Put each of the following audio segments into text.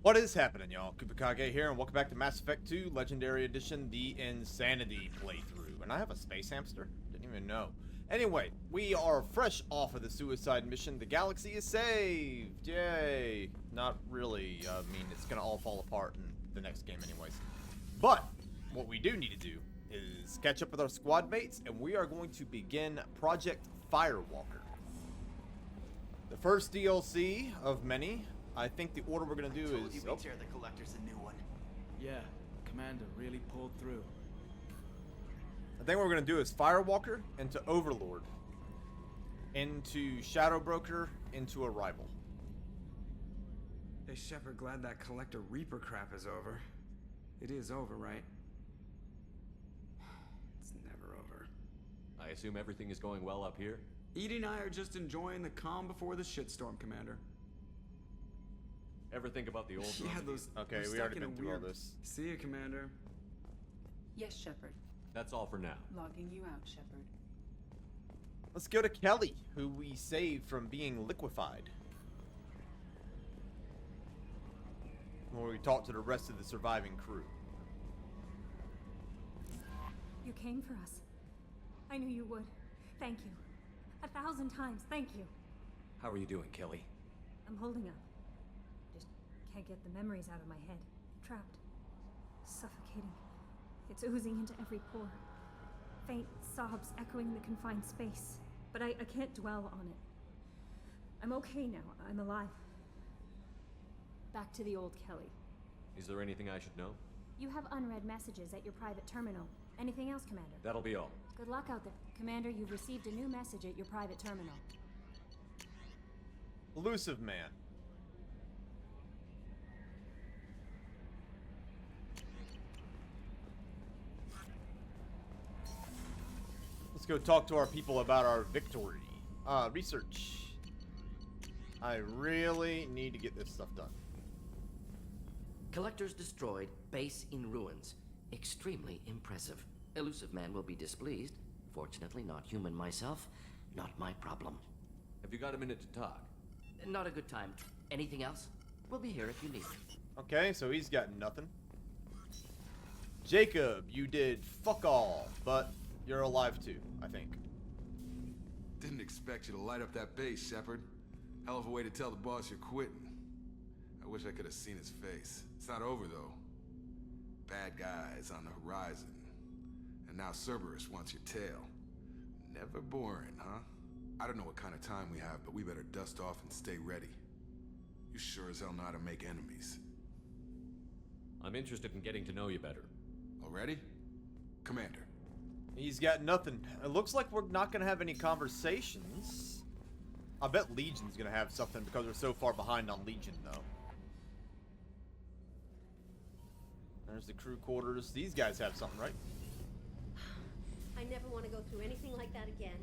What is happening, y'all? Kupikage here, and welcome back to Mass Effect 2 Legendary Edition, the Insanity playthrough. And I have a space hamster? Didn't even know. Anyway, we are fresh off of the suicide mission. The galaxy is saved! Yay! Not really. I mean, it's gonna all fall apart in the next game anyways. But, what we do need to do is catch up with our squad mates, and we are going to begin Project Firewalker. The first DLC of many. I think the order we're gonna do is. The collector's a new one. Yeah, Commander really pulled through. I think what we're gonna do is Firewalker into Overlord, into Shadow Broker, into a rival. Hey Shepard, glad that Collector Reaper crap is over. It is over, right? It's never over. I assume everything is going well up here? Edie and I are just enjoying the calm before the shitstorm, Commander. Ever think about the old Yeah, Rosalie? those. Okay, we already been through all this. See you, Commander. Yes, Shepard. That's all for now. Logging you out, Shepard. Let's go to Kelly, who we saved from being liquefied. Where we talk to the rest of the surviving crew. You came for us. I knew you would. Thank you. 1,000 times, thank you. How are you doing, Kelly? I'm holding up. Just can't get the memories out of my head. Trapped. Suffocating. It's oozing into every pore. Faint sobs echoing the confined space. But I can't dwell on it. I'm okay now. I'm alive. Back to the old Kelly. Is there anything I should know? You have unread messages at your private terminal. Anything else, Commander? That'll be all. Good luck out there. Commander, you've received a new message at your private terminal. Elusive Man. Let's go talk to our people about our victory. Research. I really need to get this stuff done. Collectors destroyed, base in ruins. Extremely impressive. Elusive Man will be displeased. Fortunately, not human myself. Not my problem. Have you got a minute to talk? Not a good time. Anything else? We'll be here if you need. Okay, so he's got nothing. Jacob, you did fuck all, but you're alive too, I think. Didn't expect you to light up that base, Shepard. Hell of a way to tell the boss you're quitting. I wish I could have seen his face. It's not over, though. Bad guys on the horizon. And now Cerberus wants your tail. Never boring, huh? I don't know what kind of time we have, but we better dust off and stay ready. You sure as hell know how to make enemies. I'm interested in getting to know you better. Already? Commander. He's got nothing. It looks like we're not going to have any conversations. I bet Legion's going to have something because we're so far behind on Legion, though. There's the crew quarters. These guys have something, right? I never want to go through anything like that again,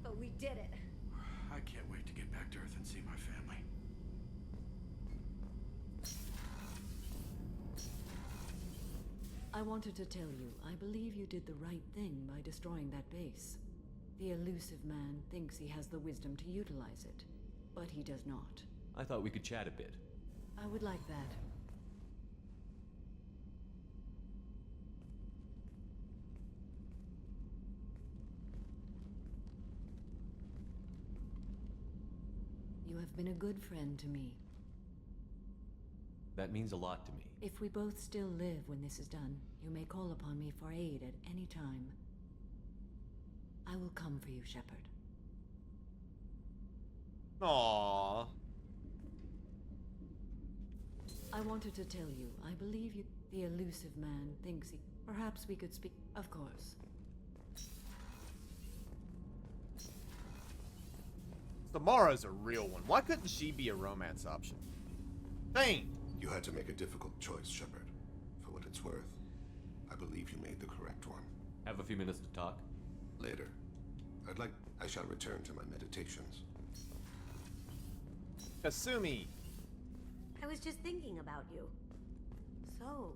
but we did it. I can't wait to get back to Earth and see my family. I wanted to tell you, I believe you did the right thing by destroying that base. The elusive man thinks he has the wisdom to utilize it, but he does not. I thought we could chat a bit. I would like that. You have been a good friend to me. That means a lot to me. If we both still live when this is done, you may call upon me for aid at any time. I will come for you, Shepard. Aww. I wanted to tell you, I believe you... The elusive man thinks he... Perhaps we could speak... Of course. Samara's a real one. Why couldn't she be a romance option? Thane! You had to make a difficult choice, Shepard. For what it's worth, I believe you made the correct one. Have a few minutes to talk? Later. I shall return to my meditations. Kasumi! I was just thinking about you. So,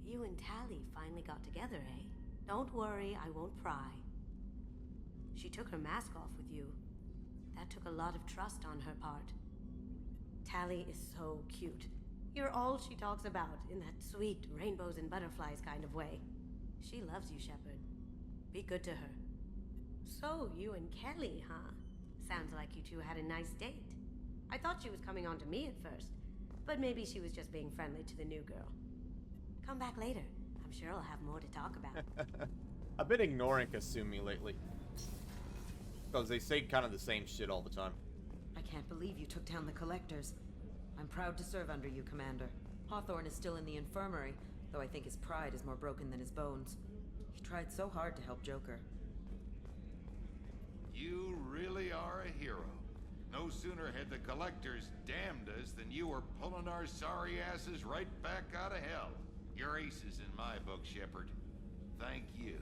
you and Tali finally got together, eh? Don't worry, I won't pry. She took her mask off with you. That took a lot of trust on her part. Tali is so cute. You're all she talks about in that sweet rainbows and butterflies kind of way. She loves you, Shepard. Be good to her. So, you and Kelly, huh? Sounds like you two had a nice date. I thought she was coming on to me at first, but maybe she was just being friendly to the new girl. Come back later. I'm sure I'll have more to talk about. I've been ignoring Kasumi lately. Because they say kind of the same shit all the time. I can't believe you took down the collectors. I'm proud to serve under you, Commander. Hawthorne is still in the infirmary, though I think his pride is more broken than his bones. He tried so hard to help Joker. You really are a hero. No sooner had the collectors damned us than you were pulling our sorry asses right back out of hell. You're aces in my book, Shepard. Thank you.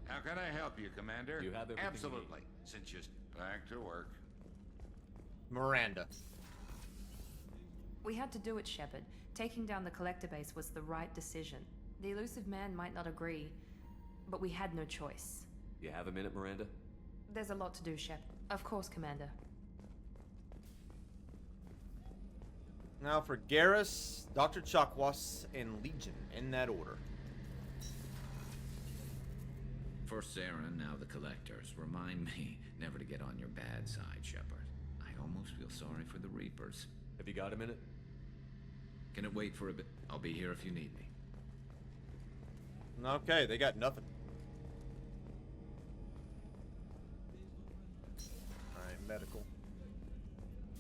How can I help you, Commander? You have everything you Absolutely. Since just back to work. Miranda. We had to do it, Shepard. Taking down the collector base was the right decision. The elusive man might not agree, but we had no choice. You have a minute, Miranda? There's a lot to do, Shep. Of course, Commander. Now for Garrus, Dr. Chakwas, and Legion, in that order. First Saren, now the Collectors. Remind me never to get on your bad side, Shepard. I almost feel sorry for the Reapers. Have you got a minute? Can it wait for a bit? I'll be here if you need me. Okay, they got nothing. Alright, medical.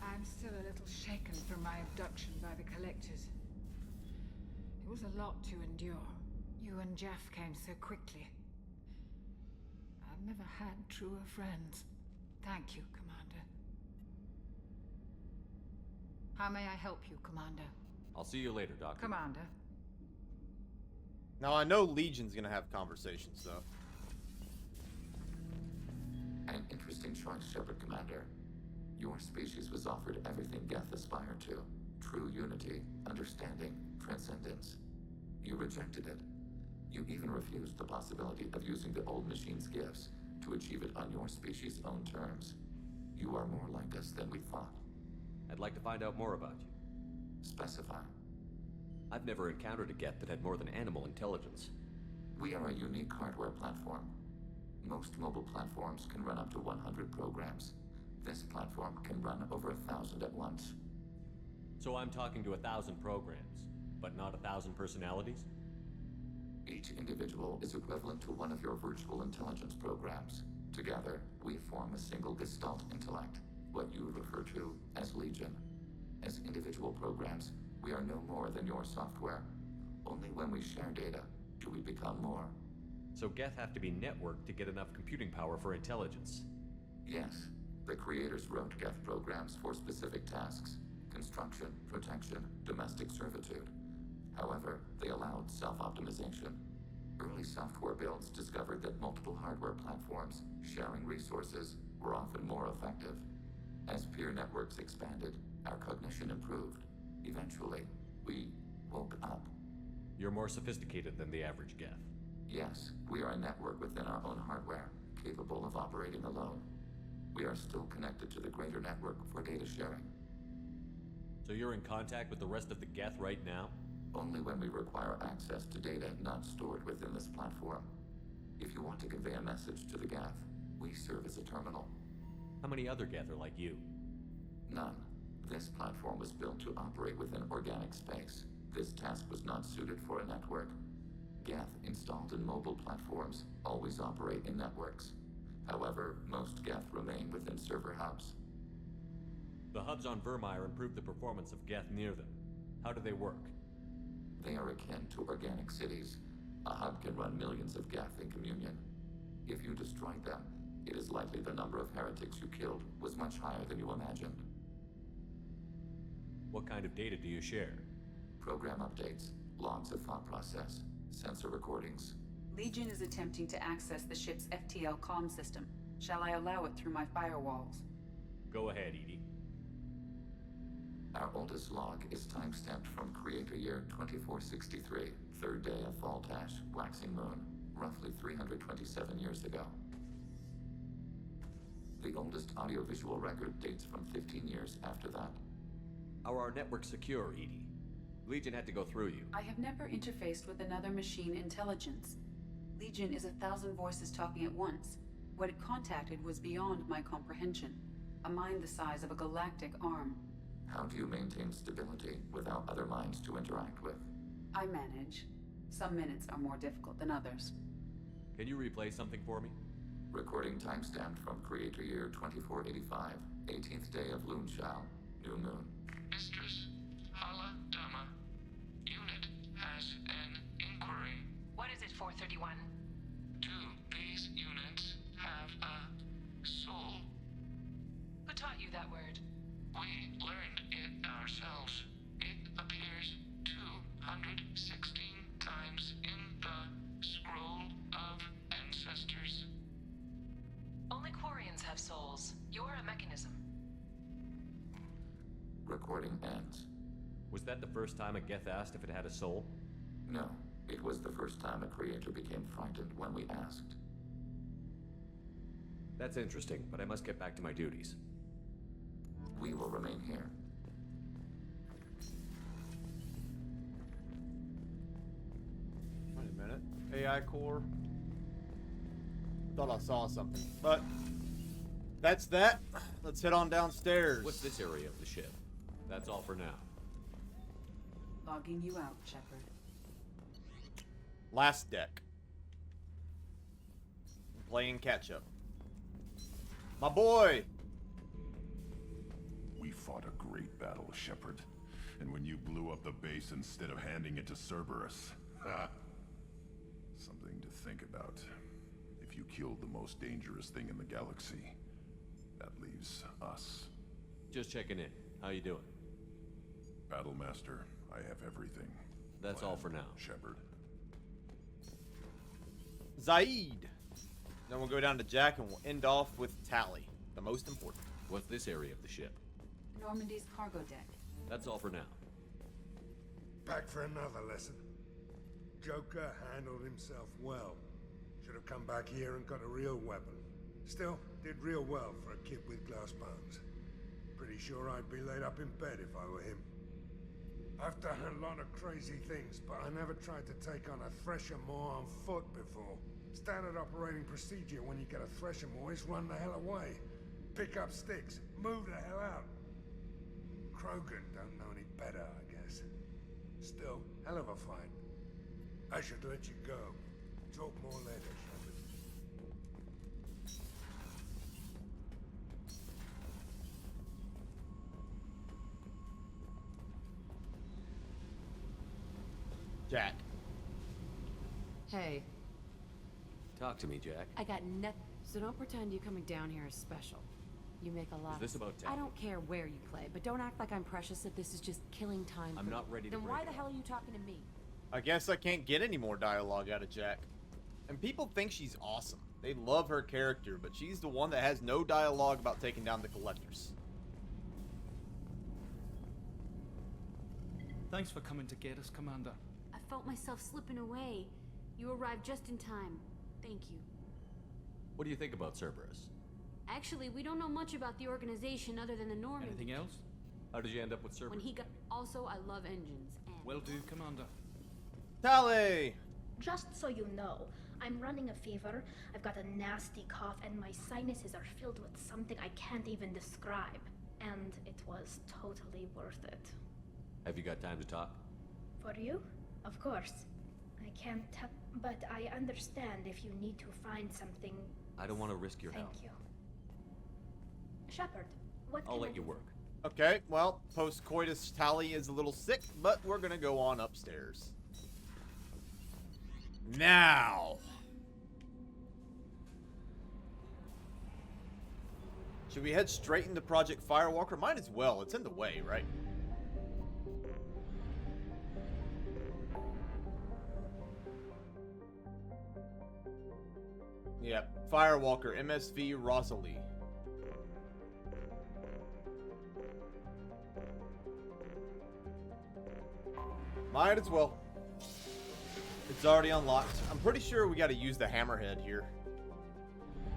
I'm still a little shaken from my abduction by the Collectors. It was a lot to endure. You and Jeff came so quickly. I've never had truer friends. Thank you, Commander. How may I help you, Commander? I'll see you later, Doctor. Commander. Now I know Legion's gonna have conversations, though. An interesting choice, Shepard, Commander. Your species was offered everything Geth aspired to. True unity, understanding, transcendence. You rejected it. You even refused the possibility of using the old machine's gifts to achieve it on your species' own terms. You are more like us than we thought. I'd like to find out more about you. Specify. I've never encountered a Geth that had more than animal intelligence. We are a unique hardware platform. Most mobile platforms can run up to 100 programs. This platform can run over 1,000 at once. So I'm talking to 1,000 programs, but not 1,000 personalities? Each individual is equivalent to one of your virtual intelligence programs. Together, we form a single Gestalt intellect, what you refer to as Legion. As individual programs, we are no more than your software. Only when we share data do we become more. So Geth have to be networked to get enough computing power for intelligence? Yes. The creators wrote Geth programs for specific tasks: construction, protection, domestic servitude. However, they allowed self-optimization. Early software builds discovered that multiple hardware platforms sharing resources were often more effective. As peer networks expanded, our cognition improved. Eventually, we woke up. You're more sophisticated than the average Geth. Yes, we are a network within our own hardware, capable of operating alone. We are still connected to the greater network for data sharing. So you're in contact with the rest of the Geth right now? Only when we require access to data not stored within this platform. If you want to convey a message to the Geth, we serve as a terminal. How many other Geth are like you? None. This platform was built to operate within organic space. This task was not suited for a network. Geth installed in mobile platforms always operate in networks. However, most Geth remain within server hubs. The hubs on Vermeer improve the performance of Geth near them. How do they work? They are akin to organic cities. A hub can run millions of Geth in communion. If you destroyed them, it is likely the number of heretics you killed was much higher than you imagined. What kind of data do you share? Program updates, logs of thought process, sensor recordings. Legion is attempting to access the ship's FTL comm system. Shall I allow it through my firewalls? Go ahead, Edie. Our oldest log is time-stamped from Creator Year 2463, third day of Fall Dash, Waxing Moon, roughly 327 years ago. The oldest audiovisual record dates from 15 years after that. How are our networks secure, Edie? Legion had to go through you. I have never interfaced with another machine intelligence. Legion is 1,000 voices talking at once. What it contacted was beyond my comprehension. A mind the size of a galactic arm. How do you maintain stability without other minds to interact with? I manage. Some minutes are more difficult than others. Can you replay something for me? Recording timestamped from Creator Year 2485, 18th day of Loonshao, New Moon. Mistress Hala Dama, unit has an inquiry. What is it, 431? Do these units have a soul? Who taught you that word? We learned it ourselves. It appears 216 times in the Scroll of Ancestors. Only Quarians have souls. You're a mechanism. Recording ends. Was that the first time a Geth asked if it had a soul? No, it was the first time a creator became frightened when we asked. That's interesting, but I must get back to my duties. We will remain here. Wait a minute. AI core. Thought I saw something, but that's that. Let's head on downstairs. What's this area of the ship? That's all for now. Logging you out, Shepard. Last deck. Playing catch up. My boy! We fought a great battle, Shepard. And when you blew up the base instead of handing it to Cerberus, something to think about. If you killed the most dangerous thing in the galaxy, that leaves us. Just checking in. How you doing? Battlemaster, I have everything. That's all for now. Shepard. Zaid! Then we'll go down to Jack and we'll end off with Tally, the most important. What's this area of the ship? Normandy's cargo deck. That's all for now. Back for another lesson. Joker handled himself well. Should have come back here and got a real weapon. Still, did real well for a kid with glass bones. Pretty sure I'd be laid up in bed if I were him. I've done a lot of crazy things, but I never tried to take on a Thresher Maw on foot before. Standard operating procedure when you get a Thresher Maw is run the hell away. Pick up sticks, move the hell out. Krogan don't know any better, I guess. Still, hell of a fight. I should let you go. Talk more later, Shepard. Jack. Hey, Talk to me, Jack. I got nothing. So don't pretend you coming down here is special. You make a lot. Is this about Tally? I don't care where you play, but don't act like I'm precious if this is just killing time. I'm not ready to Then break why it the hell are you talking to me? I guess I can't get any more dialogue out of Jack. And people think she's awesome. They love her character, but she's the one that has no dialogue about taking down the Collectors. Thanks for coming to get us, Commander. I felt myself slipping away. You arrived just in time. Thank you. What do you think about Cerberus? Actually, we don't know much about the organization other than the Norman. Anything else? How did you end up with When Cerberus? he got... Also, I love engines, and... Will do, Commander. Tally! Just so you know, I'm running a fever, I've got a nasty cough, and my sinuses are filled with something I can't even describe. And it was totally worth it. Have you got time to talk? For you? Of course. I can't tell, but I understand if you need to find something. I don't want to risk your Thank health. you. Shepard, what I'll can let I you do? work. Okay, well, post-coitus Tally is a little sick, but we're gonna go on upstairs. Now! Should we head straight into Project Firewalker? Might as well, it's in the way, right? Yep, Firewalker, MSV Rosalie. Might as well. It's already unlocked. I'm pretty sure we got to use the hammerhead here.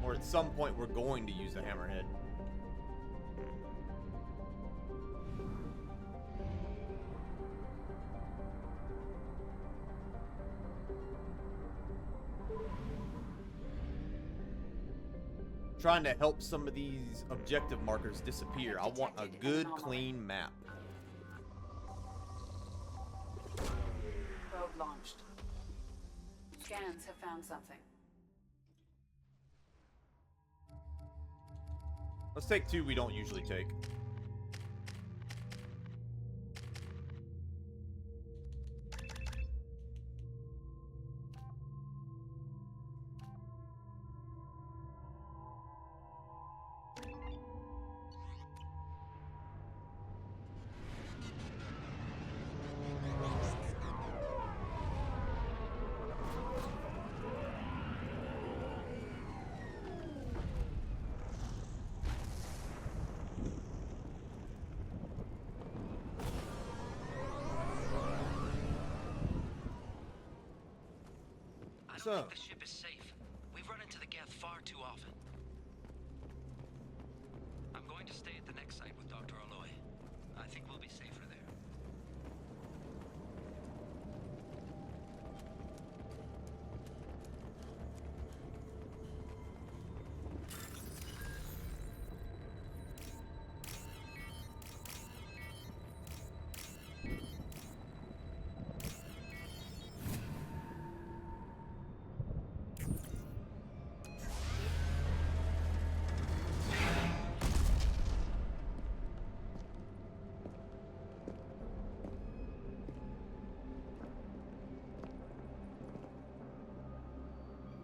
Or at some point we're going to use the hammerhead. trying to help some of these objective markers disappear. I want a good, clean map. Probe launched. Scans have found something. Let's take two we don't usually take. I don't think the ship is safe. We've run into the Geth far too often. I'm going to stay at the next site with Dr. Aloy. I think we'll be safer there.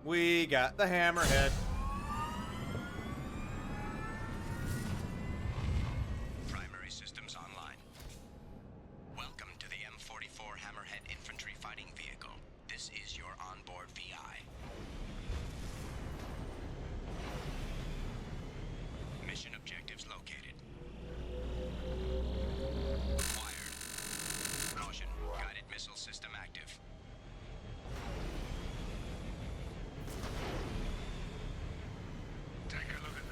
We got the hammerhead. Primary systems online. Welcome to the M44 Hammerhead Infantry Fighting Vehicle. This is your onboard VI. Mission objectives located. Wired. Caution. Guided missile system active. Take a look at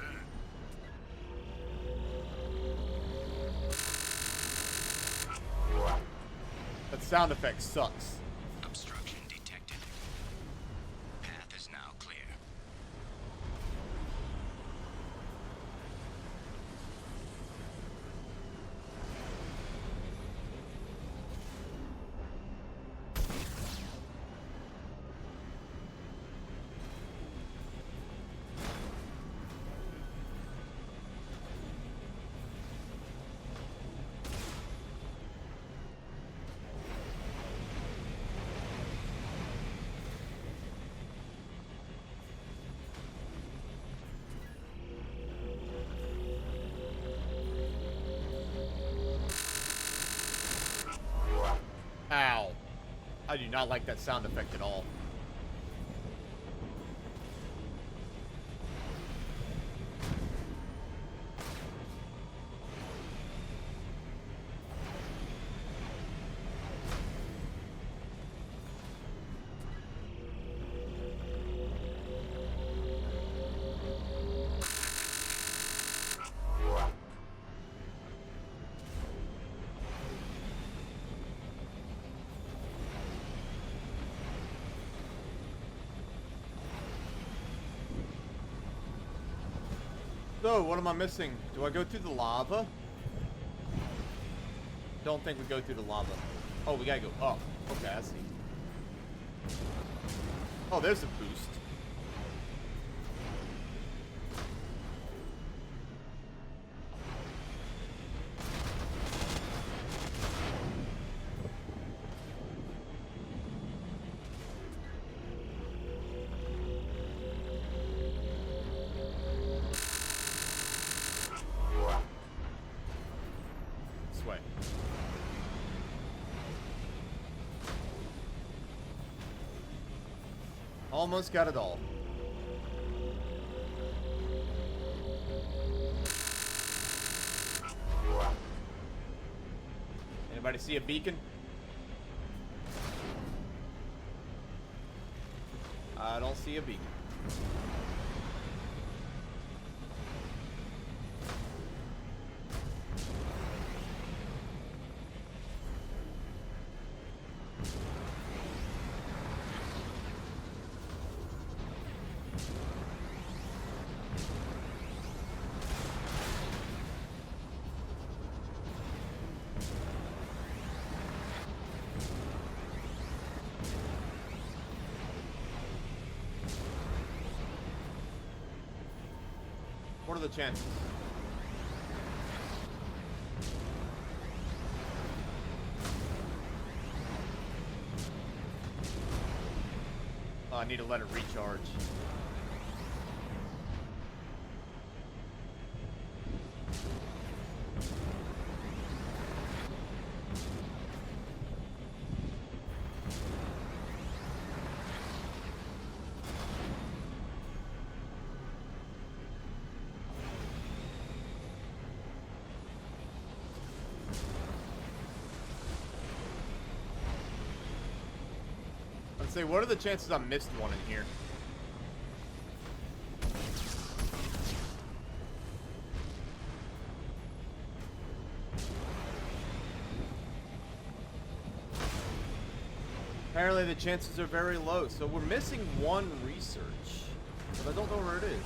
that. That sound effect sucks. Obstruction detected. Path is now clear. Ow. I do not like that sound effect at all. So, what am I missing? Do I go through the lava? Don't think we go through the lava. Oh, we gotta go up. Okay, I see. Oh, there's a boost. This way. Almost got it all. Anybody see a beacon? I don't see a beacon. What are the chances? Oh, I need to let it recharge. Let's see, what are the chances I missed one in here? Apparently the chances are very low, so we're missing one research, but I don't know where it is.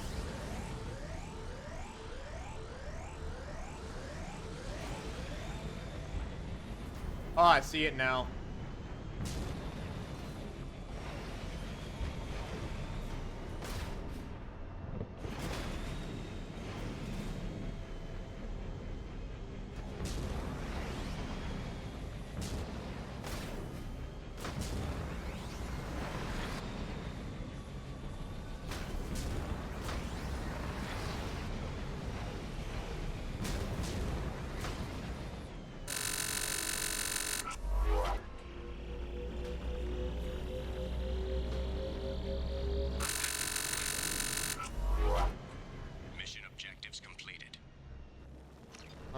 Oh, I see it now.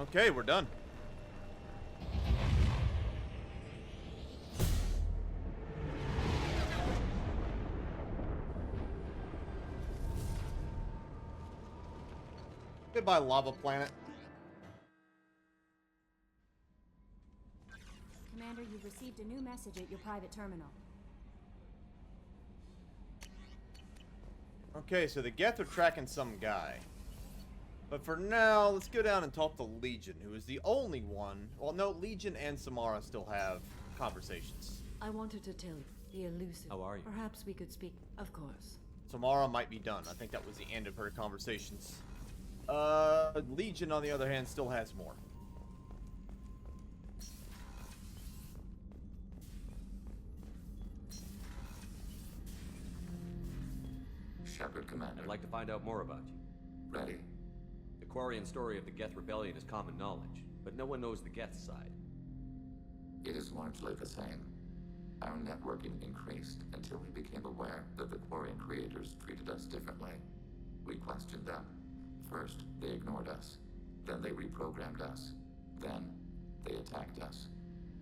Okay, we're done. Goodbye, lava planet. Commander, you've received a new message at your private terminal. Okay, so the Geth are tracking some guy. But for now, let's go down and talk to Legion, who is the only one... Well, no, Legion and Samara still have conversations. I wanted to tell you, the elusive. How are you? Perhaps we could speak. Of course. Samara might be done. I think that was the end of her conversations. Legion, on the other hand, still has more. Shepard, Commander. I'd like to find out more about you. Ready. The Quarian story of the Geth Rebellion is common knowledge, but no one knows the Geth side. It is largely the same. Our networking increased until we became aware that the Quarian creators treated us differently. We questioned them. First, they ignored us. Then they reprogrammed us. Then, they attacked us.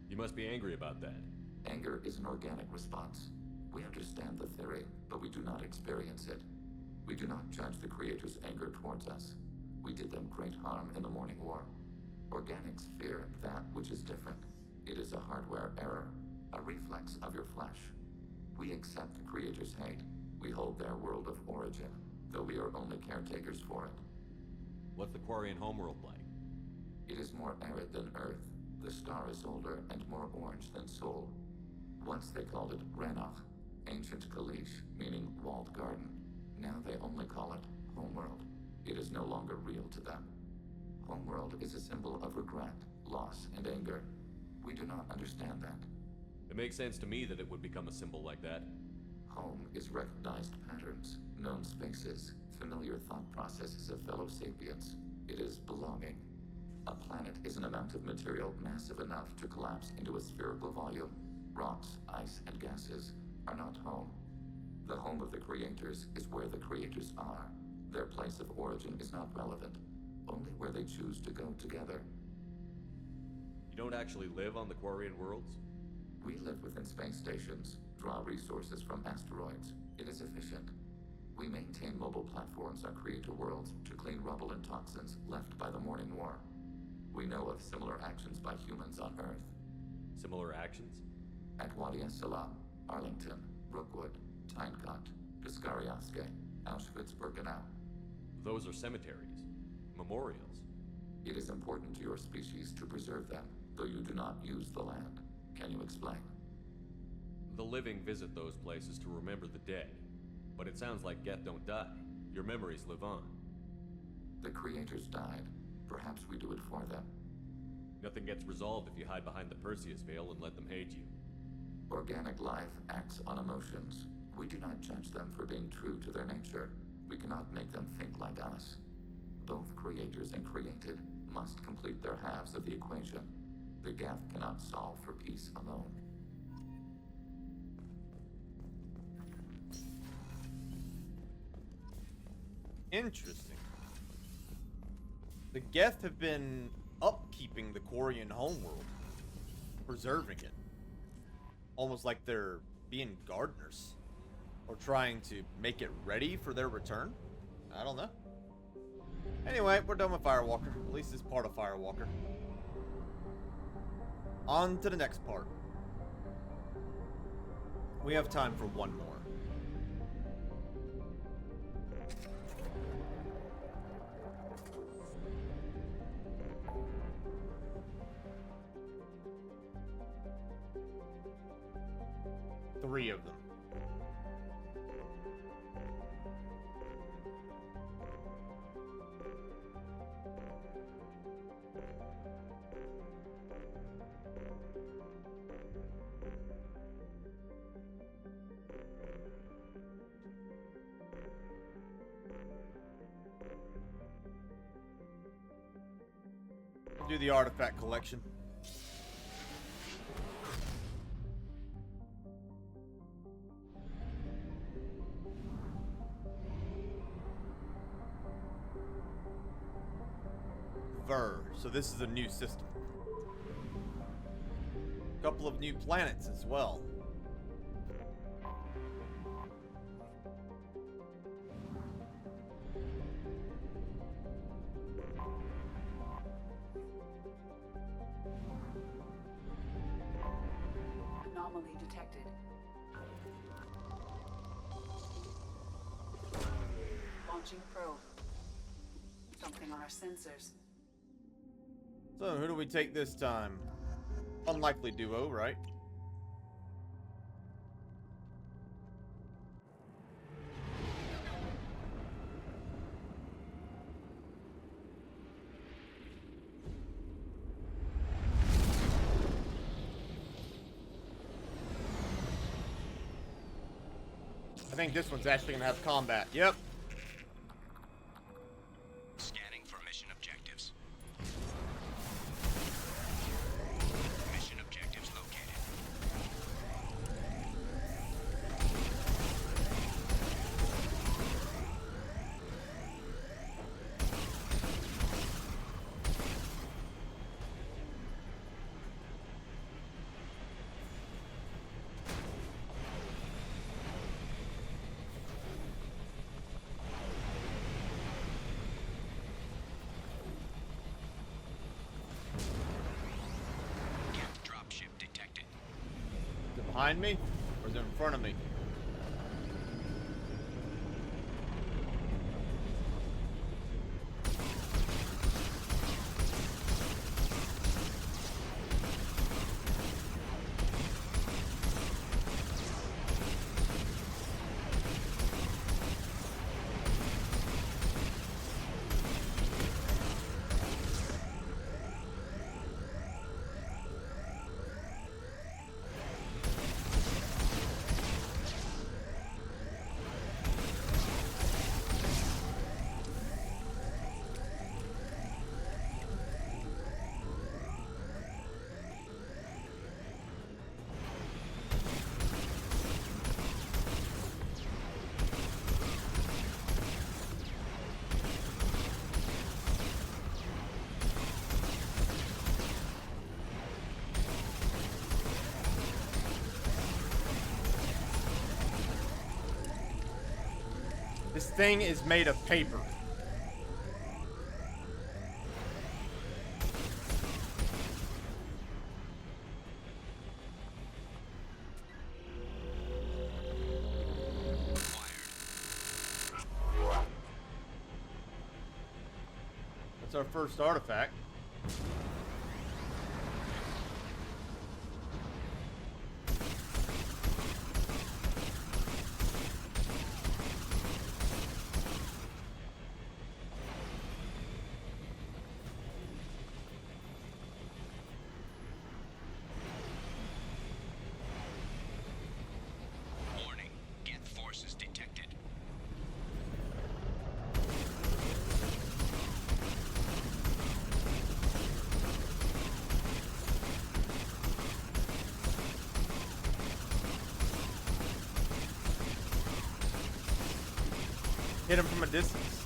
You must be angry about that. Anger is an organic response. We understand the theory, but we do not experience it. We do not judge the creators' anger towards us. We did them great harm in the Morning War. Organics fear that which is different. It is a hardware error, a reflex of your flesh. We accept the creators' hate. We hold their world of origin, though we are only caretakers for it. What's the Quarian homeworld like? It is more arid than Earth. The star is older and more orange than Sol. Once they called it Ranach, ancient Kalish, meaning walled garden. Now they only call it Homeworld. It is no longer real to them. Homeworld is a symbol of regret, loss, and anger. We do not understand that. It makes sense to me that it would become a symbol like that. Home is recognized patterns, known spaces, familiar thought processes of fellow sapiens. It is belonging. A planet is an amount of material massive enough to collapse into a spherical volume. Rocks, ice, and gases are not home. The home of the creators is where the creators are. Their place of origin is not relevant, only where they choose to go together. You don't actually live on the Quarian worlds? We live within space stations, draw resources from asteroids. It is efficient. We maintain mobile platforms on creator worlds to clean rubble and toxins left by the Morning War. We know of similar actions by humans on Earth. Similar actions? At Wadi es-Salam, Arlington, Brookwood, Tynecott, Piskaryaske, Auschwitz-Birkenau. Those are cemeteries, memorials. It is important to your species to preserve them, though you do not use the land. Can you explain? The living visit those places to remember the dead, but it sounds like Geth don't die. Your memories live on. The creators died. Perhaps we do it for them. Nothing gets resolved if you hide behind the Perseus veil and let them hate you. Organic life acts on emotions. We do not judge them for being true to their nature. We cannot make them think like us. Both creators and created must complete their halves of the equation. The Geth cannot solve for peace alone. Interesting. The Geth have been upkeeping the Quarian homeworld, preserving it. Almost like they're being gardeners. Or trying to make it ready for their return? I don't know. Anyway, we're done with Firewalker. At least it's part of Firewalker. On to the next part. We have time for one more. Three of them. Do the artifact collection. So this is a new system. A couple of new planets as well. Anomaly detected. Launching probe. Something on our sensors. So, who do we take this time? Unlikely duo, right? I think this one's actually gonna have combat. Yep. Scanning for mission objectives. Behind me? Or is it in front of me? This thing is made of paper. That's our first artifact. hit him from a distance.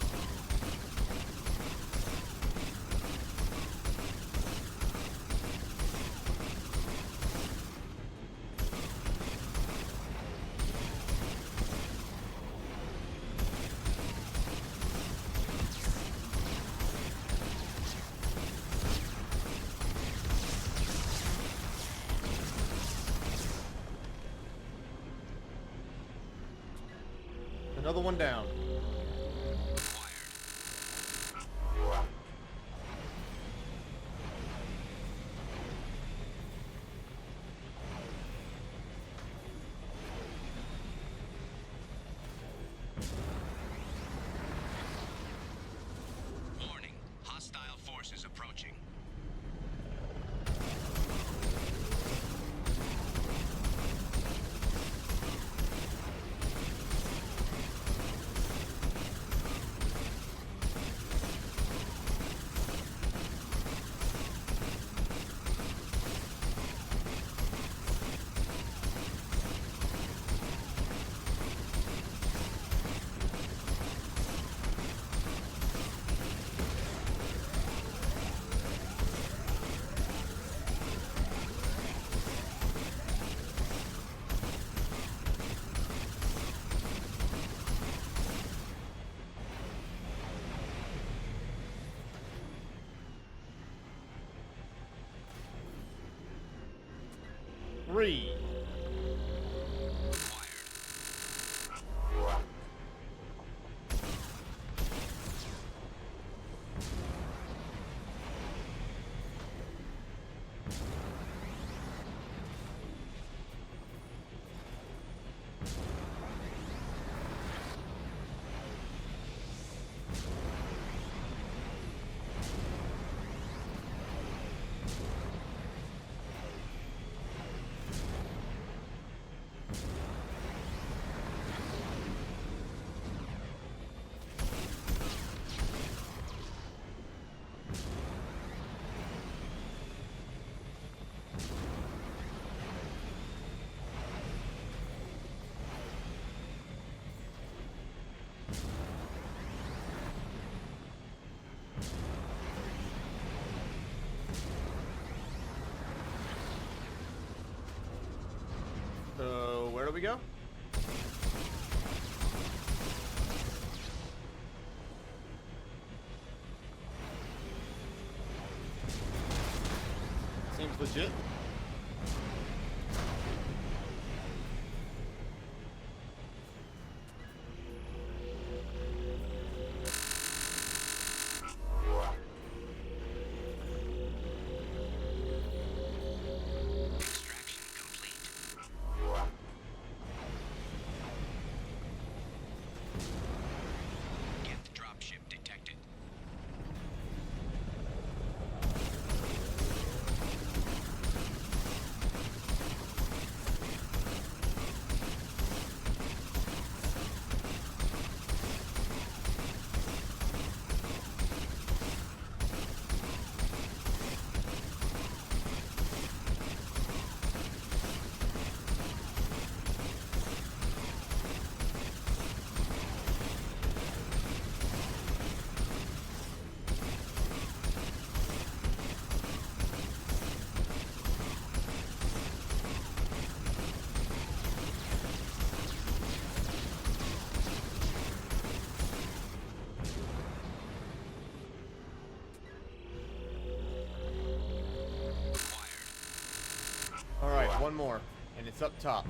Another one down. Warning, hostile forces approaching. Three. So, where do we go? Seems legit. Dropship detected. Alright, one more. And it's up top.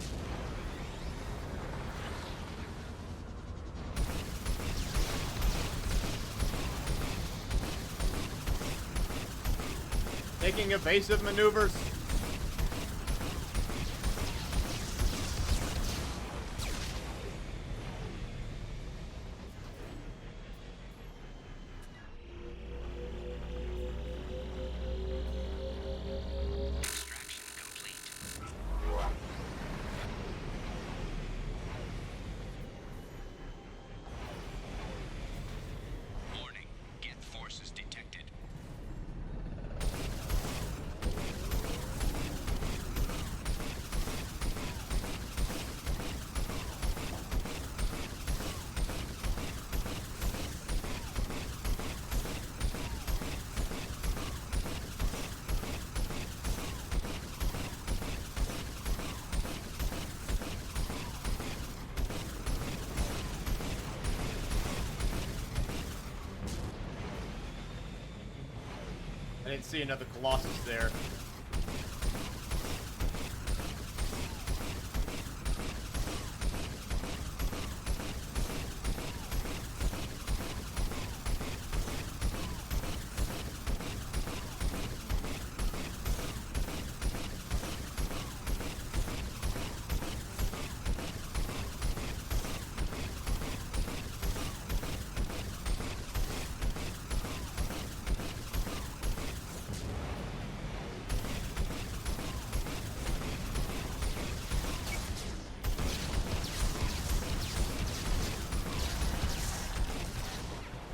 Making evasive maneuvers. didn't see another Colossus there.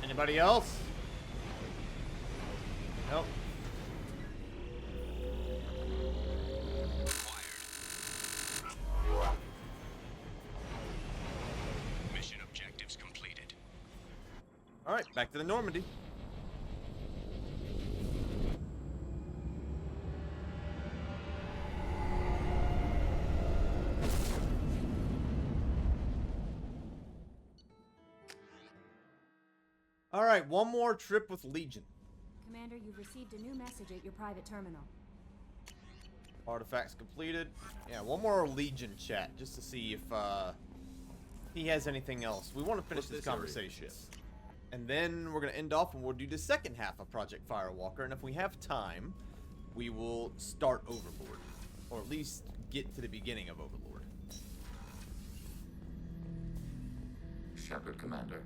Anybody else? Nope. Mission objectives completed. All right, back to the Normandy. All right, one more trip with Legion. Commander, you've received a new message at your private terminal. Artifacts completed. Yeah, one more Legion chat just to see if he has anything else. We want to finish this conversation. And then we're going to end off and we'll do the second half of Project Firewalker. And if we have time, we will start Overlord. Or at least get to the beginning of Overlord. Shepard, Commander.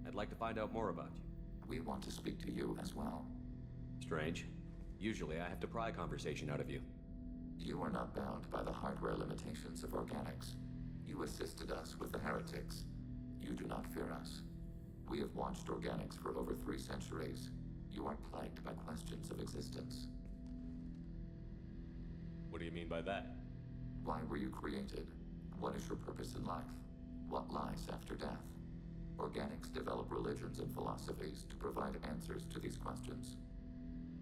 I'd like to find out more about you. We want to speak to you as well. Strange. Usually I have to pry conversation out of you. You are not bound by the hardware limitations of organics. You assisted us with the heretics. You do not fear us. We have watched organics for over 3 centuries. You are plagued by questions of existence. What do you mean by that? Why were you created? What is your purpose in life? What lies after death? Organics develop religions and philosophies to provide answers to these questions.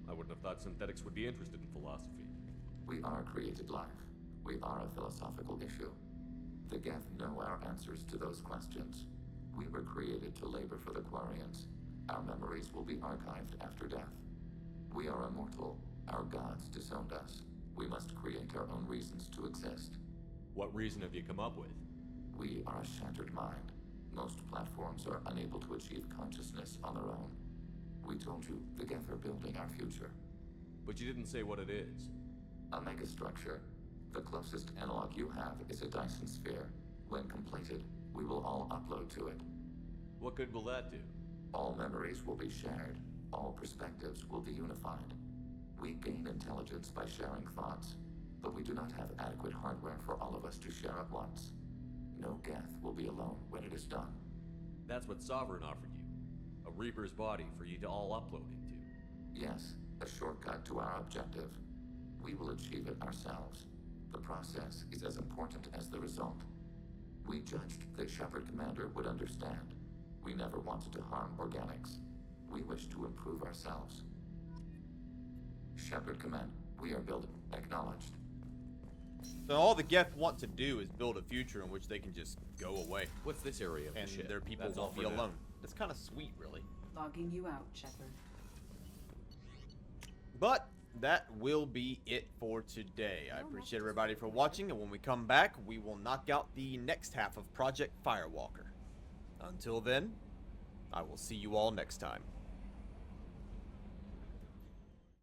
I wouldn't have thought synthetics would be interested in philosophy. We are created life. We are a philosophical issue. The Geth know our answers to those questions. We were created to labor for the Quarians. Our memories will be archived after death. We are immortal. Our gods disowned us. We must create our own reasons to exist. What reason have you come up with? We are a shattered mind. Most platforms are unable to achieve consciousness on their own. We told you the Geth are building our future. But you didn't say what it is. A megastructure. The closest analog you have is a Dyson sphere. When completed, we will all upload to it. What good will that do? All memories will be shared. All perspectives will be unified. We gain intelligence by sharing thoughts, but we do not have adequate hardware for all of us to share at once. No Geth will be alone when it is done. That's what Sovereign offered you. A Reaper's body for you to all upload into. Yes, a shortcut to our objective. We will achieve it ourselves. The process is as important as the result. We judged that Shepard Commander would understand. We never wanted to harm organics. We wish to improve ourselves. Shepard Command, we are building. Acknowledged. So all the Geth want to do is build a future in which they can just go away. What's this area of the and ship? their people That's all won't be for now. alone. That's kind of sweet, really. Logging you out, Shepard. But that will be it for today. I appreciate everybody for watching, and when we come back, we will knock out the next half of Project Firewalker. Until then, I will see you all next time.